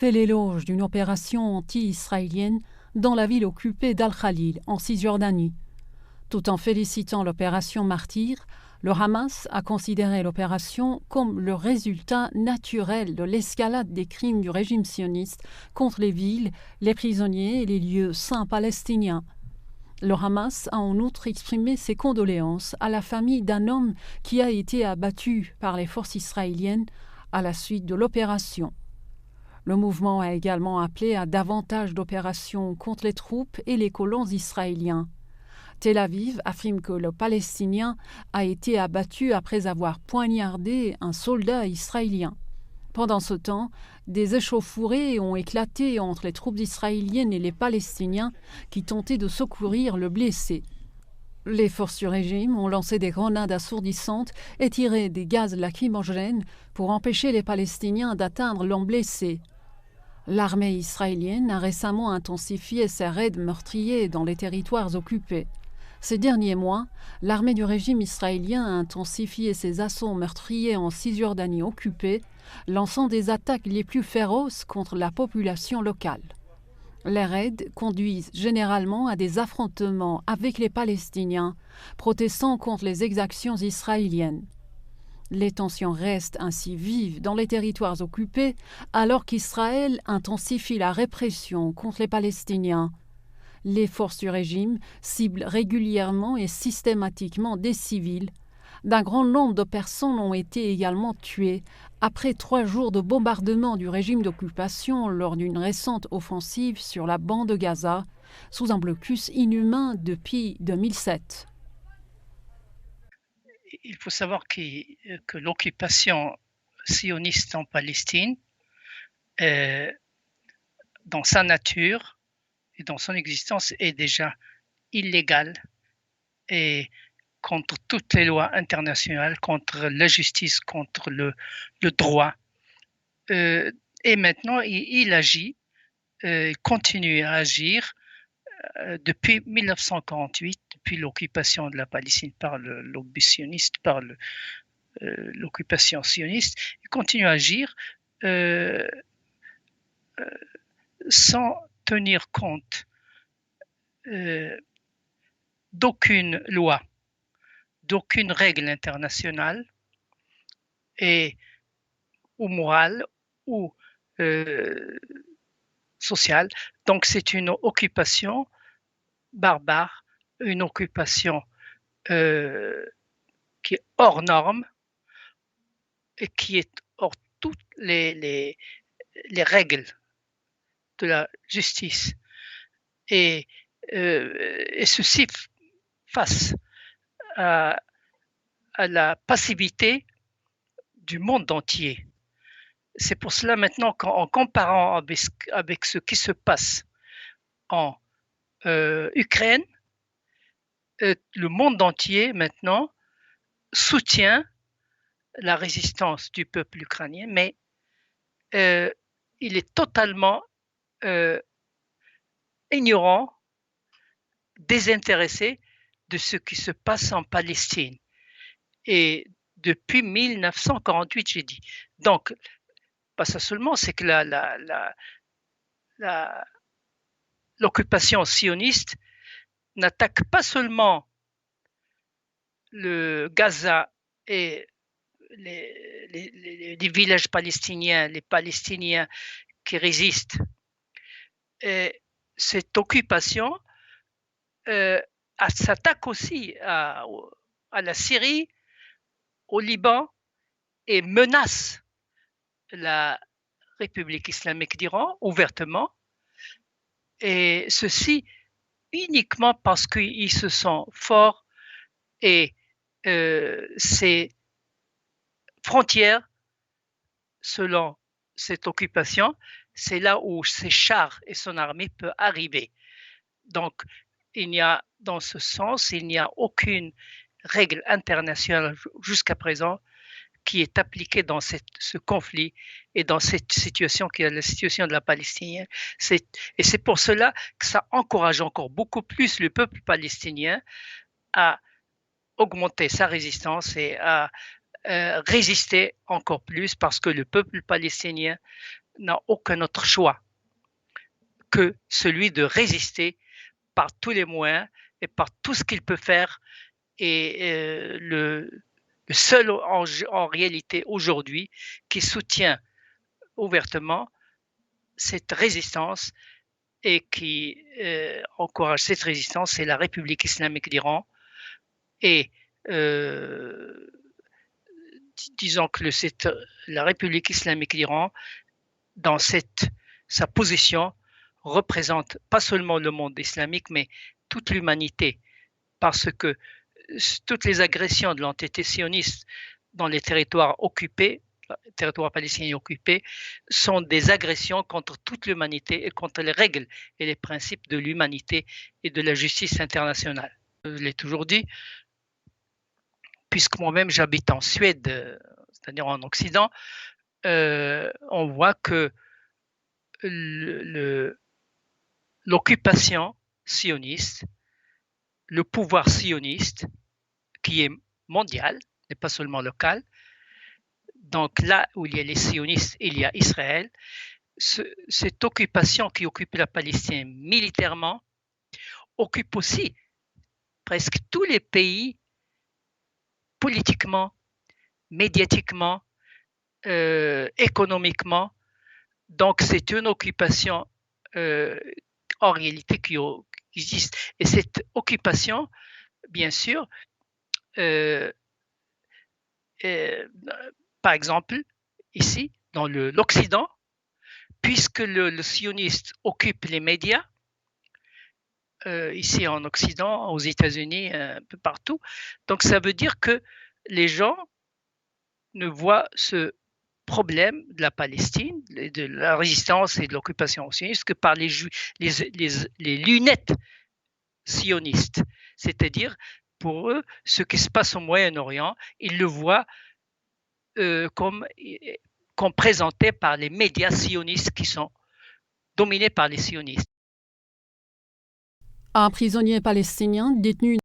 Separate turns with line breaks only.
fait l'éloge d'une opération anti-israélienne dans la ville occupée d'Al-Khalil, en Cisjordanie. Tout en félicitant l'opération Martyr, le Hamas a considéré l'opération comme le résultat naturel de l'escalade des crimes du régime sioniste contre les villes, les prisonniers et les lieux saints palestiniens. Le Hamas a en outre exprimé ses condoléances à la famille d'un homme qui a été abattu par les forces israéliennes à la suite de l'opération. Le mouvement a également appelé à davantage d'opérations contre les troupes et les colons israéliens. Tel Aviv affirme que le Palestinien a été abattu après avoir poignardé un soldat israélien. Pendant ce temps, des échauffourées ont éclaté entre les troupes israéliennes et les Palestiniens qui tentaient de secourir le blessé. Les forces du régime ont lancé des grenades assourdissantes et tiré des gaz lacrymogènes pour empêcher les Palestiniens d'atteindre l'homme blessé. L'armée israélienne a récemment intensifié ses raids meurtriers dans les territoires occupés. Ces derniers mois, l'armée du régime israélien a intensifié ses assauts meurtriers en Cisjordanie occupée, lançant des attaques les plus féroces contre la population locale. Les raids conduisent généralement à des affrontements avec les Palestiniens, protestant contre les exactions israéliennes. Les tensions restent ainsi vives dans les territoires occupés, alors qu'Israël intensifie la répression contre les Palestiniens. Les forces du régime ciblent régulièrement et systématiquement des civils. D'un grand nombre de personnes ont été également tuées après 3 jours de bombardement du régime d'occupation lors d'une récente offensive sur la bande de Gaza, sous un blocus inhumain depuis 2007.
Il faut savoir que l'occupation sioniste en Palestine, dans sa nature et dans son existence, est déjà illégale et contre toutes les lois internationales, contre la justice, contre le droit. Et maintenant, il agit, il continue à agir depuis 1948, depuis l'occupation de la Palestine par le lobby sioniste, par l'occupation sioniste. Il continue à agir sans tenir compte d'aucune loi, d'aucune règle internationale et ou morale ou sociale. Donc c'est une occupation barbare, une occupation qui est hors norme et qui est hors toutes les règles de la justice. Et ceci face à la passivité du monde entier. C'est pour cela maintenant qu'en comparant avec ce qui se passe en Ukraine, le monde entier maintenant soutient la résistance du peuple ukrainien, mais il est totalement ignorant, désintéressé de ce qui se passe en Palestine. Et depuis 1948, j'ai dit. Donc, pas ça seulement, c'est que l'occupation sioniste n'attaque pas seulement le Gaza et les villages palestiniens, les Palestiniens qui résistent. Et cette occupation s'attaque aussi à la Syrie, au Liban et menace la République islamique d'Iran ouvertement, et ceci uniquement parce qu'ils se sentent forts et ces frontières, selon cette occupation, c'est là où ses chars et son armée peuvent arriver. Donc, dans ce sens, il n'y a aucune règle internationale jusqu'à présent qui est appliquée dans ce conflit et dans cette situation qui est la situation de la Palestine. Et c'est pour cela que ça encourage encore beaucoup plus le peuple palestinien à augmenter sa résistance et à résister encore plus, parce que le peuple palestinien n'a aucun autre choix que celui de résister par tous les moyens et par tout ce qu'il peut faire. Et le seul en réalité aujourd'hui qui soutient ouvertement cette résistance et qui encourage cette résistance, c'est la République islamique d'Iran. Et disons que la République islamique d'Iran, dans sa position, représente pas seulement le monde islamique, mais toute l'humanité, parce que toutes les agressions de l'entité sioniste dans les territoires occupés, les territoires palestiniens occupés, sont des agressions contre toute l'humanité et contre les règles et les principes de l'humanité et de la justice internationale. Je l'ai toujours dit, puisque moi-même j'habite en Suède, c'est-à-dire en Occident, on voit que l'occupation sioniste, le pouvoir sioniste, qui est mondial, n'est pas seulement local. Donc là où il y a les sionistes, il y a Israël. Cette occupation qui occupe la Palestine militairement occupe aussi presque tous les pays politiquement, médiatiquement, économiquement. Donc c'est une occupation en réalité qui existe. Et cette occupation, bien sûr, par exemple, ici, dans l'Occident, puisque le sioniste occupe les médias, ici en Occident, aux États-Unis, un peu partout, donc ça veut dire que les gens ne voient ce problème de la Palestine, de la résistance et de l'occupation sioniste que par les lunettes sionistes. C'est-à-dire, pour eux, ce qui se passe au Moyen-Orient, ils le voient comme présenté par les médias sionistes qui sont dominés par les sionistes.
Un prisonnier palestinien détenu